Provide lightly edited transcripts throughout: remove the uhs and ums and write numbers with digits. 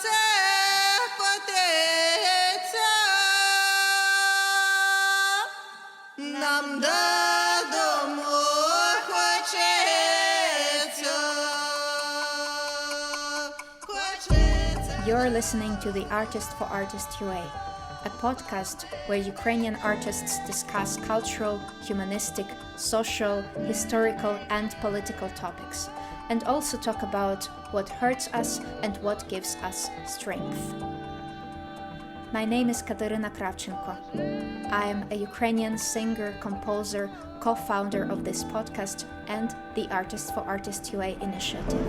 це котиться, нам додому хочеться. You're listening to the Artist for Artist UA, a podcast where Ukrainian artists discuss cultural, humanistic, social, historical, and political topics, and also talk about what hurts us and what gives us strength. My name is Kateryna Kravchenko. I am a Ukrainian singer, composer, co-founder of this podcast and the Artist for Artist UA initiative.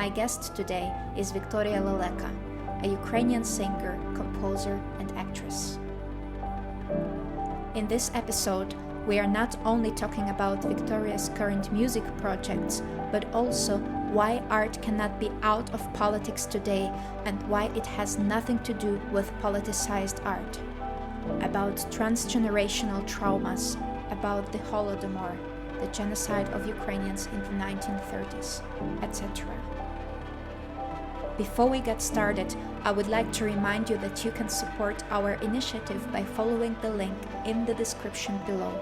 My guest today is Viktoria Leleka, a Ukrainian singer, composer, and actress. In this episode, we are not only talking about Viktoria's current music projects, but also why art cannot be out of politics today and why it has nothing to do with politicized art. About transgenerational traumas, about the Holodomor, the genocide of Ukrainians in the 1930s, etc. Before we get started, I would like to remind you that you can support our initiative by following the link in the description below.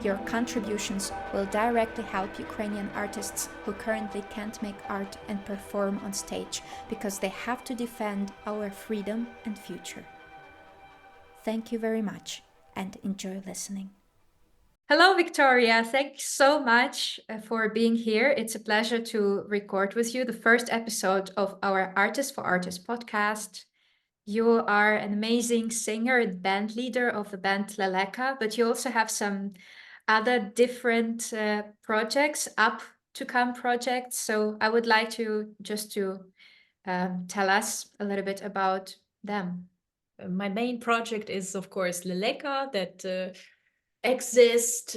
Your contributions will directly help Ukrainian artists who currently can't make art and perform on stage because they have to defend our freedom and future. Thank you very much and enjoy listening. Hello, Viktoria. Thank you so much for being here. It's a pleasure to record with you the first episode of our Artist for Artist podcast. You are an amazing singer and band leader of the band Leleka, but you also have some other different projects, up-to-come projects. So I would like to just to tell us a little bit about them. My main project is, of course, Leleka, that exists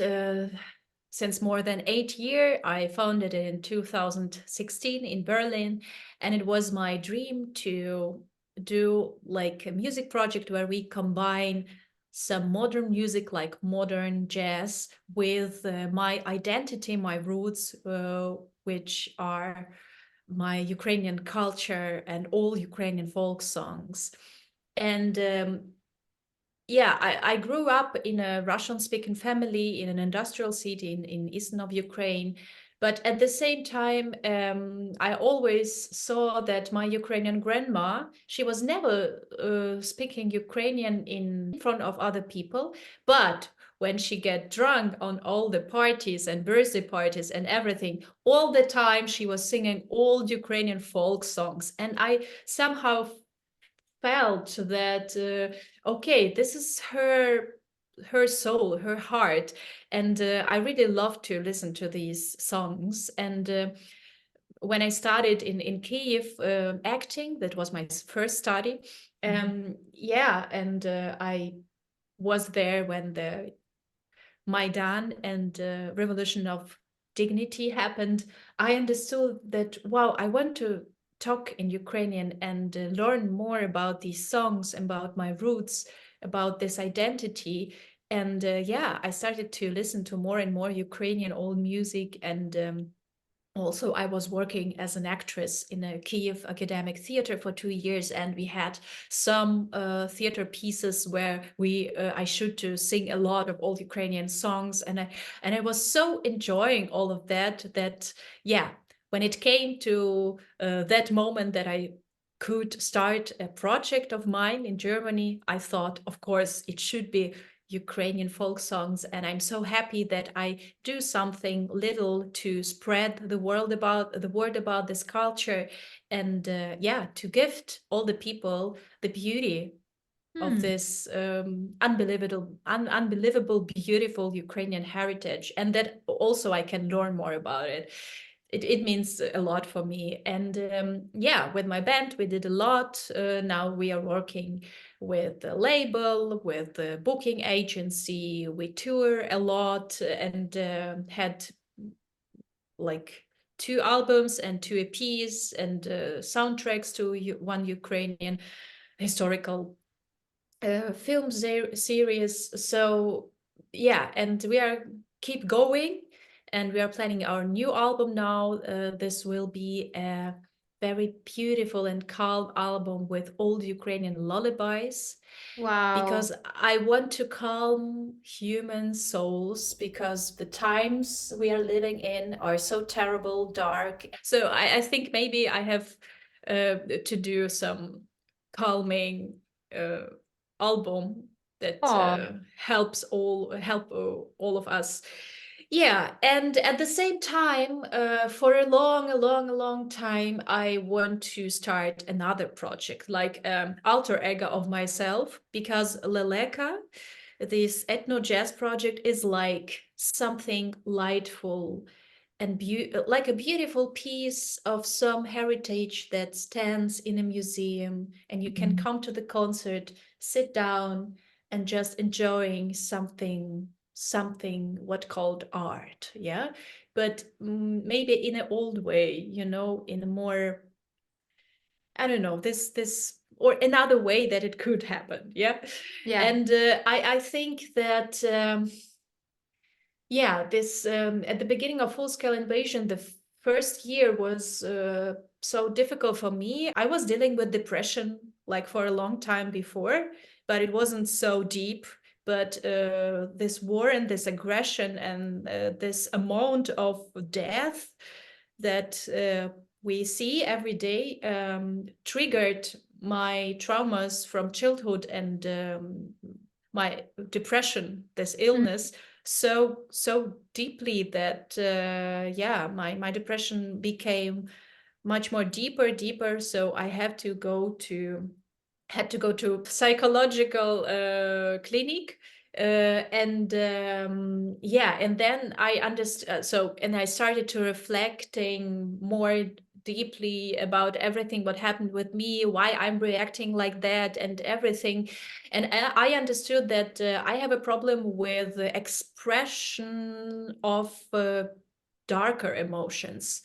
since more than 8 years. I founded it in 2016 in Berlin, and it was my dream to do like a music project where we combine some modern music like modern jazz with my identity, my roots, which are my Ukrainian culture and all Ukrainian folk songs. And yeah, I grew up in a Russian-speaking family in an industrial city in eastern of Ukraine. But at the same time, I always saw that my Ukrainian grandma, she was never speaking Ukrainian in front of other people. But when she get drunk on all the parties and birthday parties and everything, all the time she was singing old Ukrainian folk songs. And I somehow felt that okay, this is her soul, her heart, and I really love to listen to these songs. And when I started in Kyiv acting, that was my first study. Yeah, and I was there when the Maidan and Revolution of Dignity happened. I understood that, wow, I want to talk in Ukrainian and learn more about these songs, about my roots, about this identity. And yeah, I started to listen to more and more Ukrainian old music. And also I was working as an actress in a Kyiv academic theater for 2 years, and we had some theater pieces where I should to sing a lot of old Ukrainian songs, and I was so enjoying all of that yeah, when it came to that moment that I could start a project of mine in Germany, I thought, of course, it should be Ukrainian folk songs, and I'm so happy that I do something little to spread the word about this culture, and yeah, to gift all the people the beauty of this unbelievable, beautiful Ukrainian heritage, and that also I can learn more about it. It means a lot for me. And yeah, with my band, we did a lot. Now we are working with the label, with the booking agency. We tour a lot and had like 2 albums and 2 EPs and soundtracks to one Ukrainian historical film series. So yeah, and we are keep going, and we are planning our new album now. This will be a very beautiful and calm album with old Ukrainian lullabies, because I want to calm human souls, because the times we are living in are so terrible, dark. So I think maybe I have to do some calming album that help all of us. Yeah, and at the same time, for a long time, I want to start another project, like alter ego of myself, because Leleka, this ethno jazz project, is like something lightful and like a beautiful piece of some heritage that stands in a museum, and you can come to the concert, sit down, and just enjoying something what called art. Yeah, but maybe in an old way, you know, in a more, I don't know, this or another way that it could happen. Yeah, and I think that yeah, this at the beginning of full scale invasion, the first year was so difficult for me. I was dealing with depression like for a long time before, but it wasn't so deep. But this war and this aggression and this amount of death that we see every day triggered my traumas from childhood and my depression, this illness, so deeply that yeah, my depression became much more deeper. So I had to go to psychological clinic, and yeah, and then I understood. So, and I started to reflecting more deeply about everything what happened with me, why I'm reacting like that, and everything. And I understood that I have a problem with the expression of darker emotions,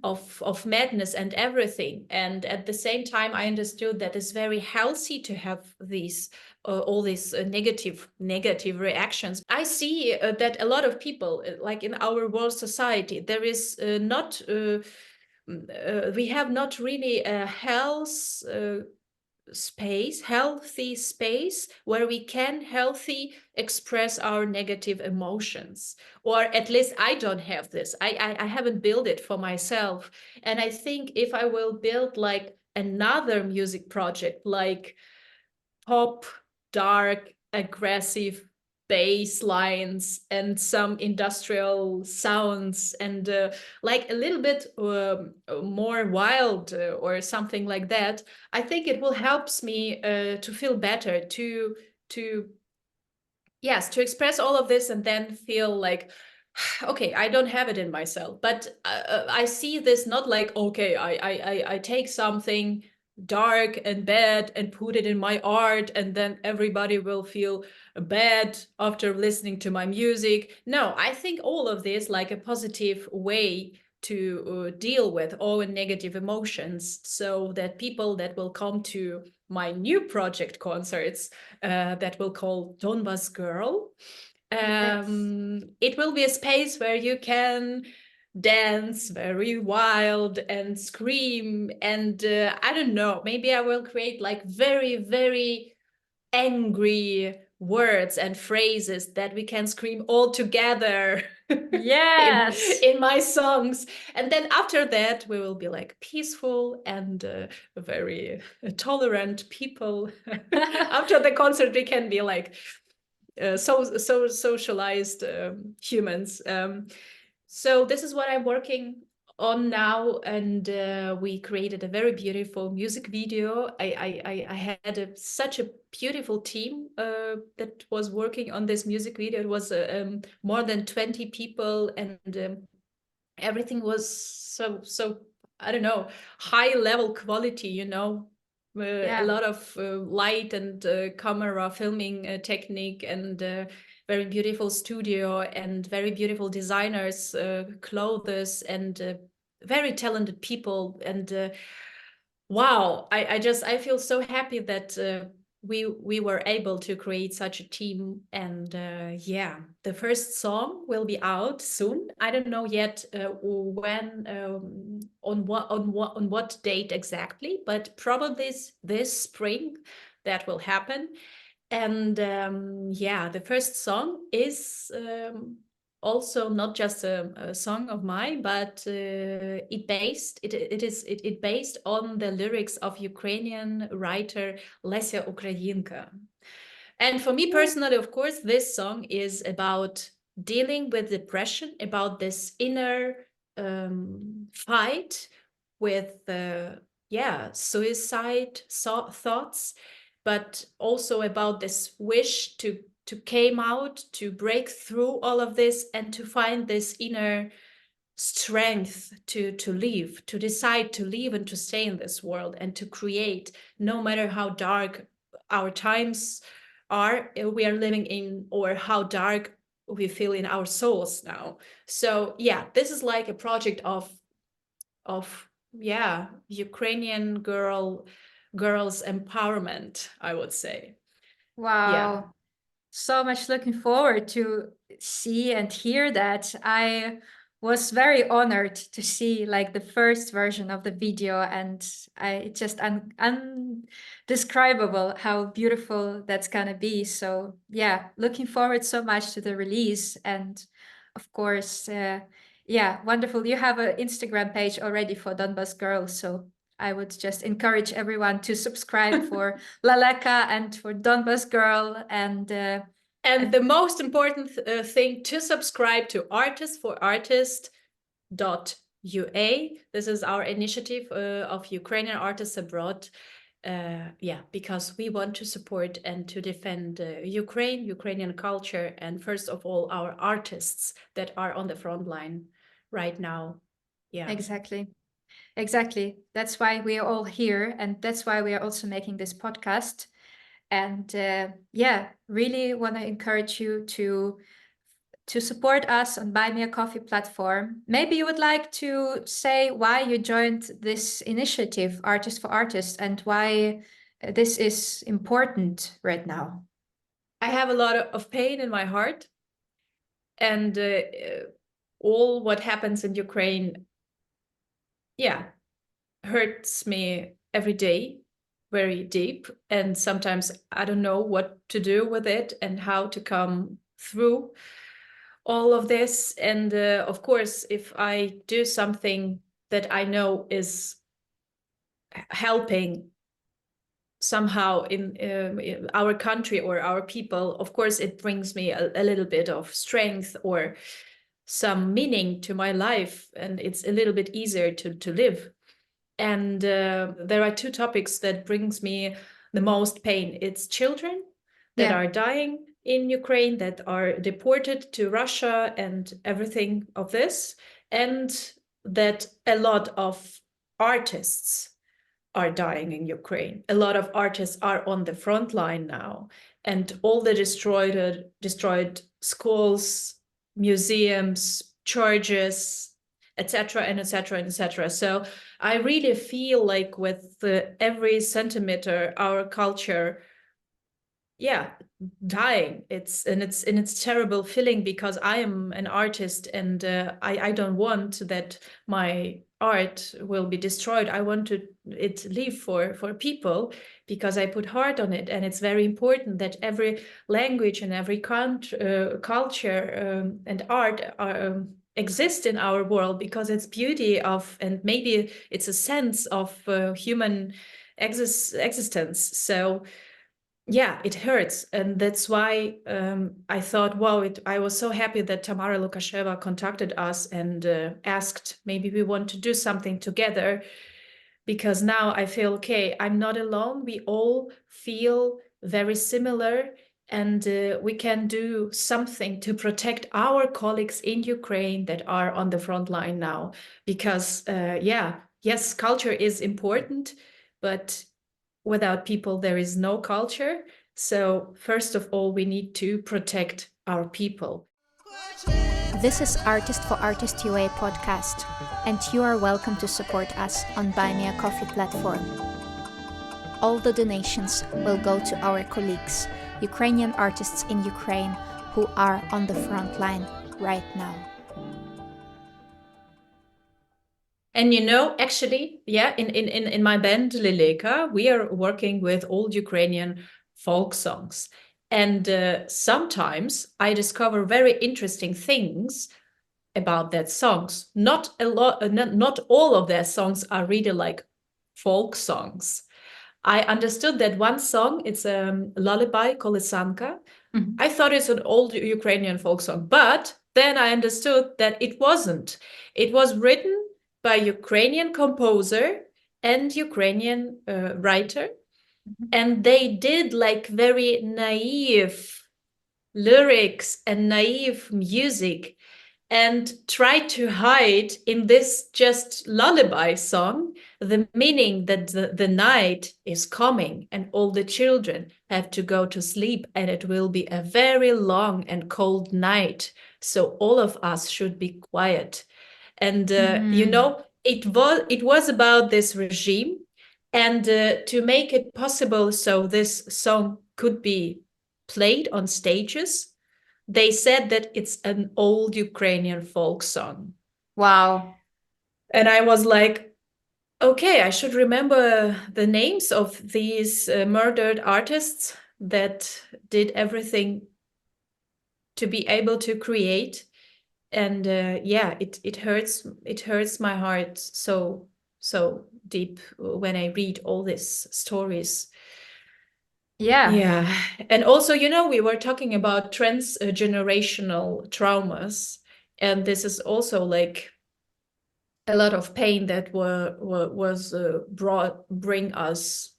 of madness and everything. And at the same time, I understood that it's very healthy to have these all these negative reactions. I see that a lot of people, like in our world society, there is not we have not really a healthy space where we can healthy express our negative emotions, or at least I don't have this. I haven't built it for myself. And I think if I will build like another music project, like pop, dark, aggressive bass lines and some industrial sounds, and like a little bit more wild or something like that, I think it will helps me to feel better, to yes, to express all of this and then feel like okay, I don't have it in myself. But I see this not like, okay, I take something dark and bad and put it in my art, and then everybody will feel bad after listening to my music. No, I think all of this like a positive way to deal with all negative emotions, so that people that will come to my new project concerts, that will call Donbas Girl, it will be a space where you can dance very wild and scream, and I don't know, maybe I will create like very angry words and phrases that we can scream all together in my songs. And then after that we will be like peaceful and very tolerant people. After the concert we can be like so socialized humans. So this is what I'm working on now, and we created a very beautiful music video. I had such a beautiful team that was working on this music video. It was more than 20 people, and everything was so I don't know, high level quality, you know. A lot of light and camera filming technique, and very beautiful studio, and very beautiful designers, clothes, and very talented people. And wow, I feel so happy that we were able to create such a team. And yeah, the first song will be out soon. I don't know yet when, on what date exactly, but probably this spring that will happen. And yeah, the first song is also not just a song of mine, but it based on the lyrics of Ukrainian writer Lesia Ukrainka. And for me personally, of course, this song is about dealing with depression, about this inner fight with suicide thoughts, but also about this wish to came out, to break through all of this, and to find this inner strength to live, to decide to live and to stay in this world and to create, no matter how dark our times are we are living in, or how dark we feel in our souls now. So yeah, this is like a project of Ukrainian girls empowerment, I would say. Wow. Yeah. So much looking forward to see and hear that. I was very honored to see like the first version of the video, and it's just undescribable how beautiful that's gonna be. So yeah, looking forward so much to the release. And of course, yeah, wonderful. You have an Instagram page already for Donbas Girls, so I would just encourage everyone to subscribe for Leleka and for Donbas Girl. And the most important thing, to subscribe to artistforartist.ua. This is our initiative of Ukrainian artists abroad. Because we want to support and to defend Ukrainian culture, and first of all, our artists that are on the front line right now. Yeah. Exactly. That's why we are all here, and that's why we are also making this podcast. And really want to encourage you to support us on Buy Me a Coffee platform. Maybe you would like to say why you joined this initiative, Artist for Artists, and why this is important right now. I have a lot of pain in my heart, and all what happens in Ukraine, hurts me every day, very deep. And sometimes I don't know what to do with it and how to come through all of this. And of course, if I do something that I know is helping somehow in our country or our people, of course, it brings me a little bit of strength or some meaning to my life, and it's a little bit easier to live. And there are two topics that brings me the most pain. It's children that are dying in Ukraine, that are deported to Russia and everything of this, and that a lot of artists are dying in Ukraine. A lot of artists are on the front line now, and all the destroyed schools, museums, churches, etc., and etc., and etc. So I really feel like with every centimeter, our culture, dying. It's terrible feeling, because I am an artist, and I don't want that my art will be destroyed. I want it live for people, because I put heart on it, and it's very important that every language and every culture and art exist in our world, because it's beauty of, and maybe it's a sense of human existence. So it hurts. And that's why I thought, wow, I was so happy that Tamara Lukasheva contacted us and asked, maybe we want to do something together, because now I feel, okay, I'm not alone. We all feel very similar, and we can do something to protect our colleagues in Ukraine that are on the front line now. Because yes, culture is important, but without people, there is no culture. So first of all, we need to protect our people. This is Artist for Artist UA podcast, and you are welcome to support us on Buy Me a Coffee platform. all the donations will go to our colleagues, Ukrainian artists in Ukraine, who are on the front line right now. And actually, yeah, in my band Leleka, we are working with old Ukrainian folk songs. And sometimes I discover very interesting things about that songs. Not a lot, not all of their songs are really like folk songs. I understood that one song, it's a lullaby, Kolysanka. I thought it's an old Ukrainian folk song, but then I understood that it wasn't. It was written by Ukrainian composer and Ukrainian writer, and they did like very naive lyrics and naive music and tried to hide in this just lullaby song the meaning that the night is coming and all the children have to go to sleep and it will be a very long and cold night. So all of us should be quiet. And it was about this regime, and to make it possible so this song could be played on stages, they said that it's an old Ukrainian folk song. Wow. And I was like, okay, I should remember the names of these murdered artists that did everything to be able to create. And yeah, it hurts my heart so deep when I read all these stories. Yeah. And also, we were talking about transgenerational traumas, and this is also like a lot of pain that was bring us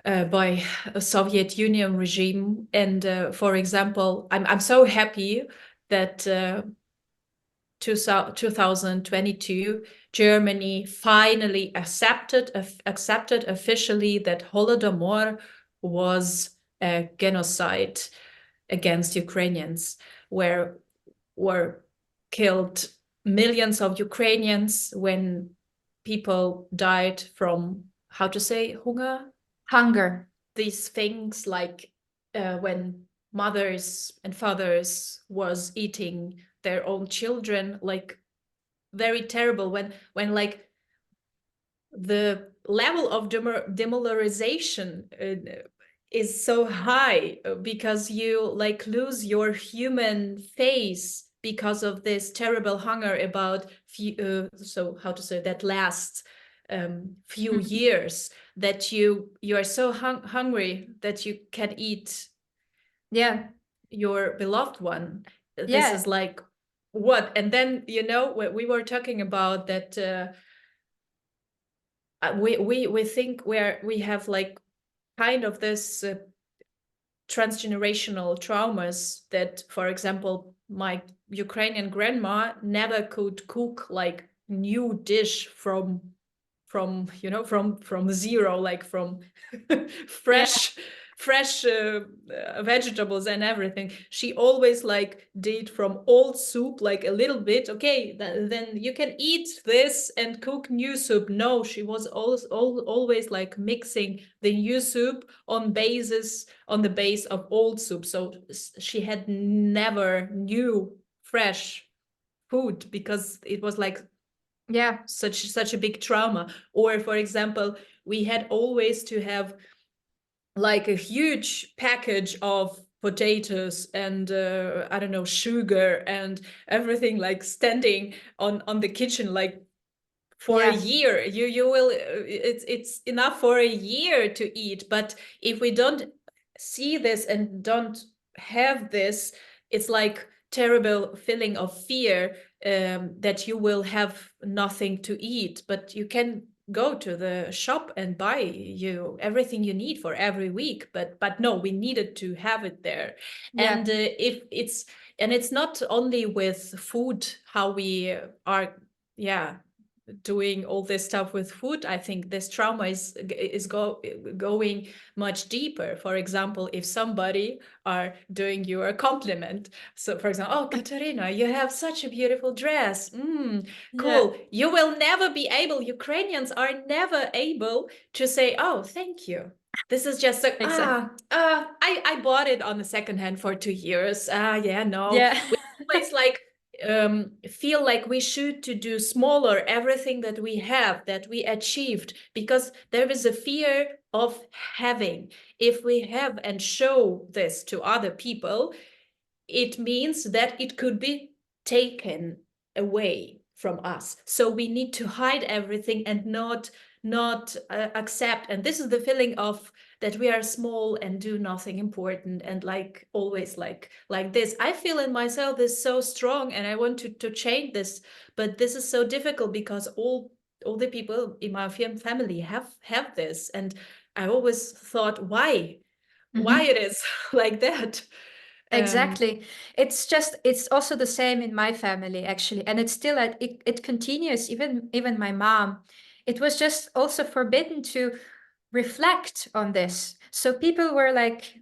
by a Soviet Union regime. And for example, I'm so happy that 2022 Germany finally accepted officially that Holodomor was a genocide against Ukrainians, where were killed millions of Ukrainians, when people died from, how to say, Hunger. these things like when mothers and fathers was eating their own children, like very terrible, when like the level of demoralization is so high because you like lose your human face because of this terrible hunger about so how to say that lasts few years, that you are so hungry that you can eat your beloved one. This is like what? And then we were talking about that we think we have like kind of this transgenerational traumas, that for example my Ukrainian grandma never could cook like new dish from zero, like from fresh vegetables and everything. She always like did from old soup like a little bit. Okay, then you can eat this and cook new soup. No, she was always like mixing the new soup on the base of old soup. So she had never new fresh food because it was like such a big trauma. Or for example, we had always to have like a huge package of potatoes and I don't know, sugar and everything like standing on the kitchen like for a year. You will it's enough for a year to eat. But if we don't see this and don't have this, it's like terrible feeling of fear that you will have nothing to eat, but you can go to the shop and buy you everything you need for every week. But no, we needed to have it there. And if it's not only with food how we are doing all this stuff with food. I think this trauma is going much deeper. For example, if somebody are doing you a compliment, so for example, oh, Kateryna, you have such a beautiful dress, cool. You will never be able, Ukrainians are never able to say, oh, thank you. This is just like, Exactly. I bought it on the second hand for 2 years. Yeah, no. Yeah. We always like feel like we should to do smaller everything that we have, that we achieved, because there is a fear of having. If we have and show this to other people, it means that it could be taken away from us. So we need to hide everything and not accept. And this is the feeling of that we are small and do nothing important, and like always like this. I feel in myself is so strong, and I want to change this, but this is so difficult because all the people in my family have this, and I always thought why it is like that. Exactly. It's also the same in my family, actually. And it's still, it continues, even my mom. It was just also forbidden to reflect on this. So people were like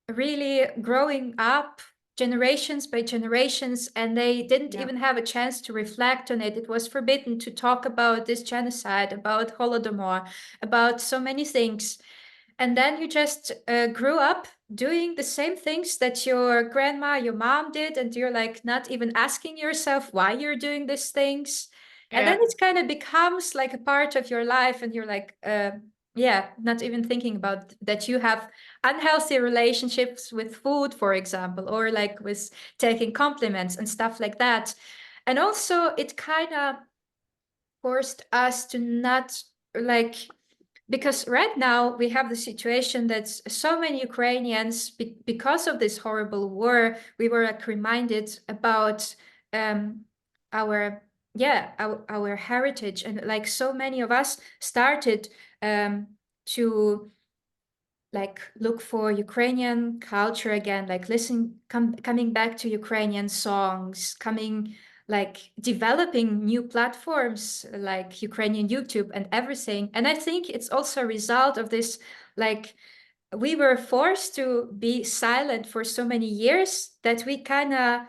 really growing up generations by generations, and they didn't Yeah. even have a chance to reflect on it. It was forbidden to talk about this genocide, about Holodomor, about so many things. And then you just grew up doing the same things that your grandma, your mom did, and you're like not even asking yourself why you're doing these things. And then Yeah. it kind of becomes like a part of your life, and you're like, yeah, not even thinking about that you have unhealthy relationships with food, for example, or like with taking compliments and stuff like that. And also, it kind of forced us to not like, because right now we have the situation that so many Ukrainians, because of this horrible war, we were like reminded about our our heritage, and like so many of us started to like look for Ukrainian culture again, like coming back to Ukrainian songs, coming like developing new platforms like Ukrainian YouTube and everything. And I think it's also a result of this, like we were forced to be silent for so many years that we kind of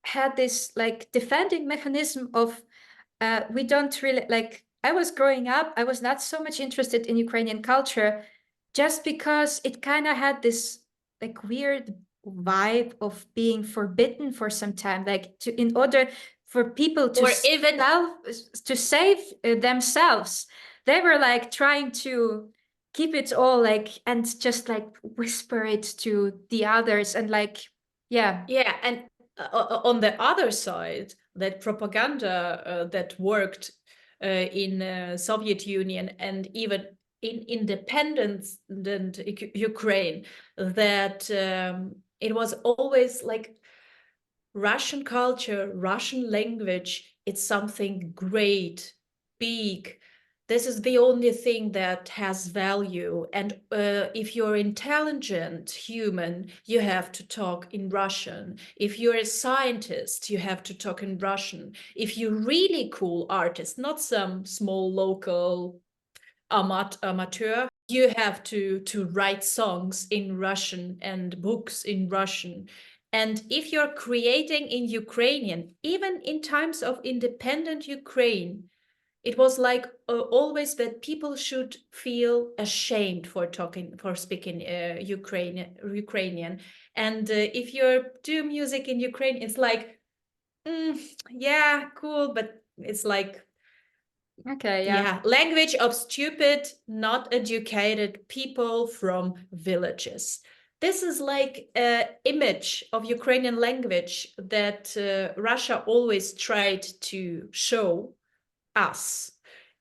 had this like defending mechanism of we don't really like. I was growing up, I was not so much interested in Ukrainian culture just because it kind of had this like weird vibe of being forbidden for some time, like to in order for people to Or even to save themselves. They were like trying to keep it all like and just like whisper it to the others and like yeah. yeah, and on the other side, that propaganda that worked in Soviet Union and even in independent Ukraine, that it was always like Russian culture, Russian language, it's something great, big. This is the only thing that has value. And if you're intelligent human, you have to talk in Russian. If you're a scientist, you have to talk in Russian. If you're really cool artist, not some small local amateur, you have to write songs in Russian and books in Russian. And if you're creating in Ukrainian, even in times of independent Ukraine, it was like always that people should feel ashamed for speaking Ukrainian. And if you do music in Ukraine, it's like, yeah, cool, but it's like, Okay, yeah. yeah, language of stupid, not educated people from villages. This is like an image of Ukrainian language that Russia always tried to show us.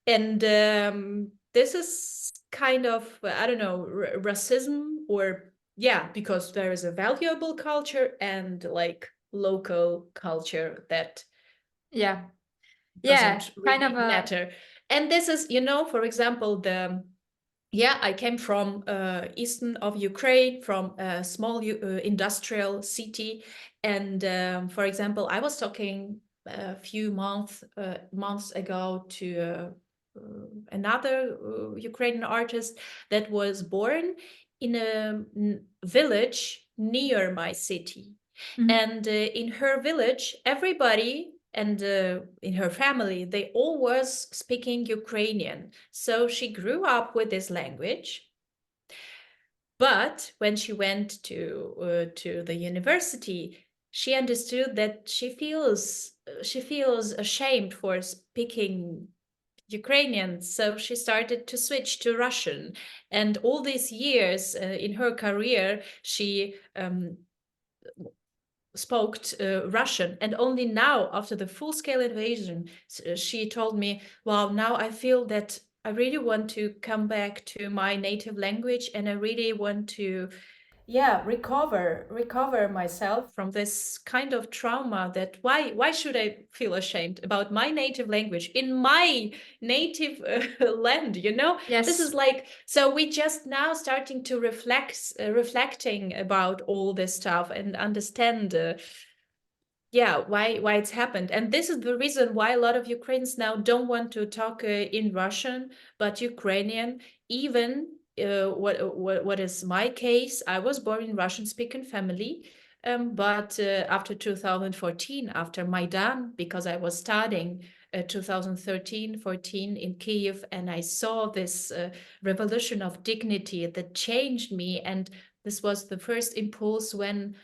And this is kind of, I don't know, racism, or yeah, because there is a valuable culture and like local culture that Yeah. Yeah, doesn't kind of really a matter. And this is, you know, for example, yeah, I came from eastern of Ukraine, from a small industrial city. And for example, I was talking a few months ago to another Ukrainian artist that was born in a village near my city. mhm. And in her village, everybody and in her family, they all was speaking Ukrainian. So she grew up with this language. But when she went to the university, she understood that she feels ashamed for speaking Ukrainian, so she started to switch to Russian. And all these years in her career, she spoke Russian. And only now, after the full-scale invasion, she told me, wow, now I feel that I really want to come back to my native language, and I really want to, yeah, recover myself from this kind of trauma. That why should I feel ashamed about my native language in my native land, you know? Yes. This is like, so we just now starting to reflecting about all this stuff and understand yeah, why it's happened. And this is the reason why a lot of Ukrainians now don't want to talk in Russian but Ukrainian. Even what is my case, I was born in Russian speaking family, but after 2014, after Maidan, because I was studying 2013-14 in Kiev, and I saw this revolution of dignity that changed me. And this was the first impulse when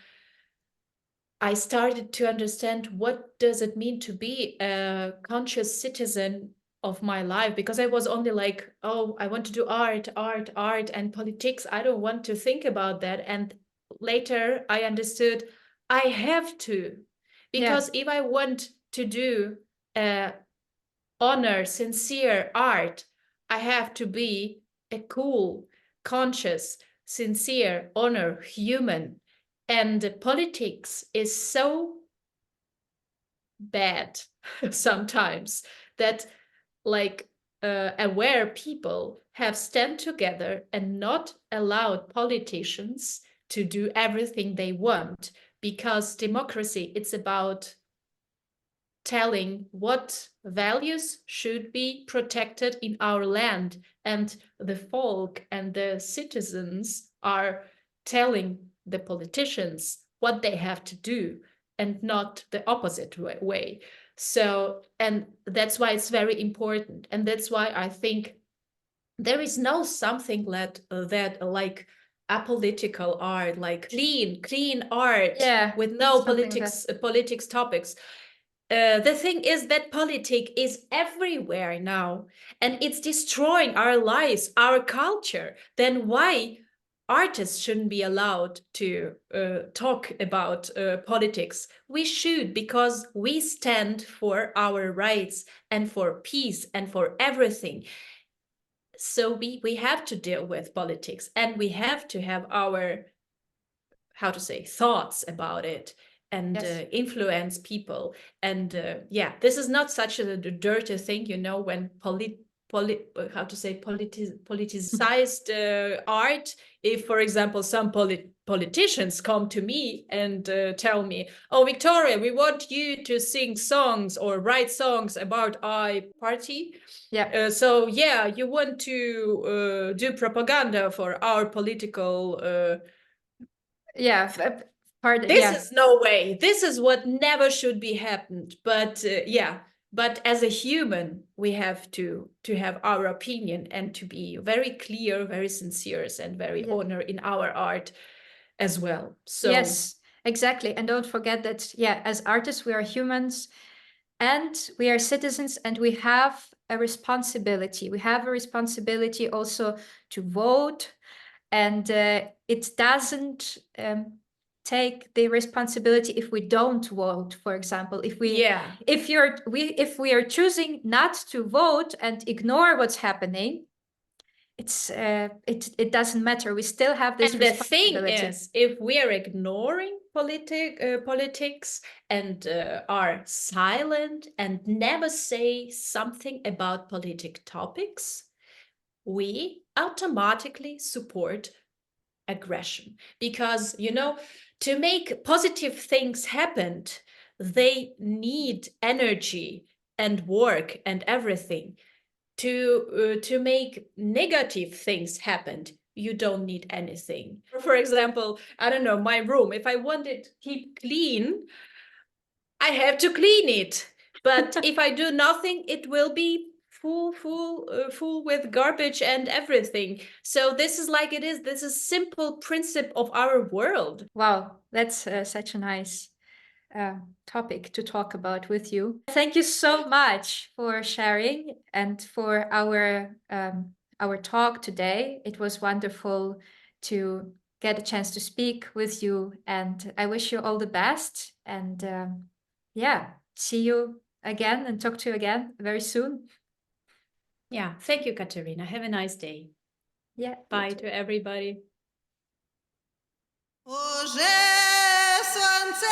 I started to understand what does it mean to be a conscious citizen of my life, because I was only like, oh, I want to do art, and politics. I don't want to think about that. And later I understood I have to, because if I want to do honor, sincere art, I have to be a cool, conscious, sincere, honor human. And politics is so bad sometimes that like aware people have stand together and not allowed politicians to do everything they want, because democracy, it's about telling what values should be protected in our land, and the folk and the citizens are telling the politicians what they have to do, and not the opposite way. So, and that's why it's very important, and that's why I think there is no something that like apolitical art, like clean art, with no politics topics. The thing is that politics is everywhere now, and it's destroying our lives, our culture. Then why artists shouldn't be allowed to talk about politics? We should, because we stand for our rights and for peace and for everything. So we have to deal with politics, and we have to have our, how to say, thoughts about it, and influence people. And yeah, this is not such a dirty thing, you know, when how to say, politicized art. If, for example, some politicians come to me and tell me, oh, Viktoria, we want you to sing songs or write songs about our party. So yeah, you want to do propaganda for our political this is no way. This is what never should be happened. But yeah, but as a human, we have to have our opinion, and to be very clear, very sincere, and very honor in our art as well. So yes, exactly. And don't forget that, as artists, we are humans and we are citizens, and we have a responsibility. We have a responsibility also to vote, and it doesn't take the responsibility if we don't vote. For example, if we are choosing not to vote and ignore what's happening, it doesn't matter. We still have this responsibility. And the thing is, if we are ignoring politics and are silent and never say something about politic topics, we automatically support aggression. Because, you know, to make positive things happen, they need energy and work and everything. To make negative things happen, you don't need anything. For example, I don't know, my room, if I want it to keep clean, I have to clean it. But if I do nothing, it will be full with garbage and everything. So this is like it is. This is simple principle of our world. Wow, that's such a nice topic to talk about with you. Thank you so much for sharing and for our talk today. It was wonderful to get a chance to speak with you, and I wish you all the best. And yeah, see you again and talk to you again very soon. Yeah, thank you, Kateryna. Have a nice day. Yeah, Bye to everybody. Уже сонце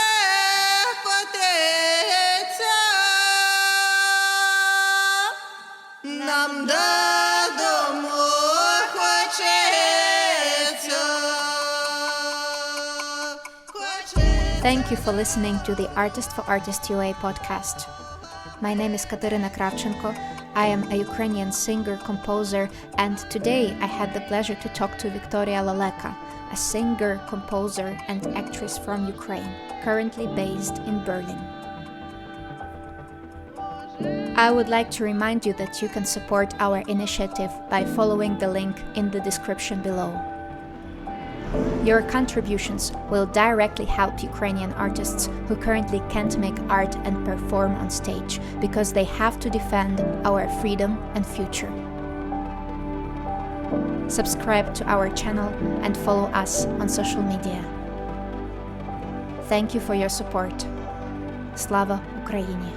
котиться, нам додому хочеться. Thank you for listening to the Artist for Artist UA podcast. My name is Kateryna Kravchenko. I am a Ukrainian singer, composer, and today I had the pleasure to talk to Viktoria Leleka, a singer, composer, and actress from Ukraine, currently based in Berlin. I would like to remind you that you can support our initiative by following the link in the description below. Your contributions will directly help Ukrainian artists who currently can't make art and perform on stage because they have to defend our freedom and future. Subscribe to our channel and follow us on social media. Thank you for your support. Slava Ukraini!